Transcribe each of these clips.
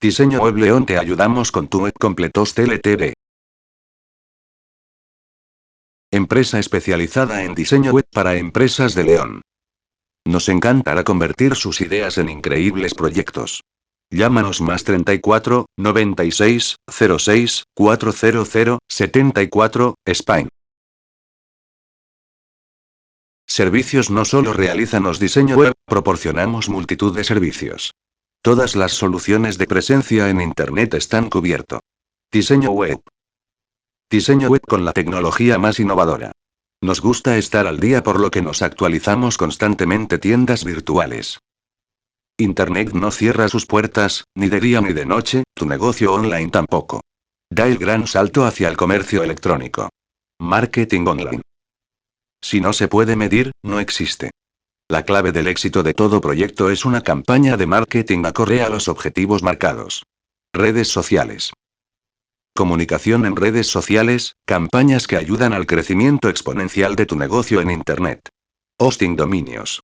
Diseño Web León, te ayudamos con tu web completos TLTV. Empresa especializada en diseño web para empresas de León. Nos encantará convertir sus ideas en increíbles proyectos. Llámanos más 34 96 06 400 74, Spain. Servicios. No solo realizamos diseño web, proporcionamos multitud de servicios. Todas las soluciones de presencia en Internet están cubierto. Diseño web. Diseño web con la tecnología más innovadora. Nos gusta estar al día, por lo que nos actualizamos constantemente. Tiendas virtuales. Internet no cierra sus puertas, ni de día ni de noche, tu negocio online tampoco. Da el gran salto hacia el comercio electrónico. Marketing online. Si no se puede medir, no existe. La clave del éxito de todo proyecto es una campaña de marketing acorde a los objetivos marcados. Redes sociales. Comunicación en redes sociales, campañas que ayudan al crecimiento exponencial de tu negocio en Internet. Hosting dominios.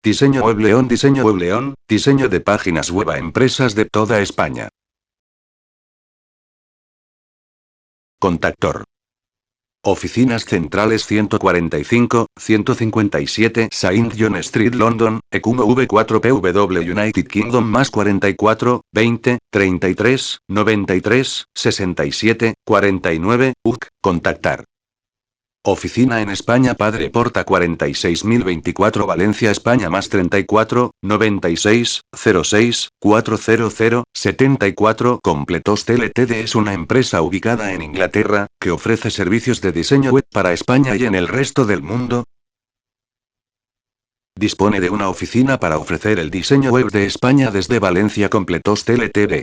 Diseño Web León. Diseño Web León, diseño de páginas web a empresas de toda España. Contactor. Oficinas centrales 145, 157 Saint John Street, London, ECUMO V4PW, United Kingdom, más 44, 20, 33, 93, 67, 49, UK. Contactar. Oficina en España, Padre Porta 46024, Valencia, España, más 34, 96, 06, 400, 74. Completos TLTD es una empresa ubicada en Inglaterra, que ofrece servicios de diseño web para España y en el resto del mundo. Dispone de una oficina para ofrecer el diseño web de España desde Valencia. Completos TLTD.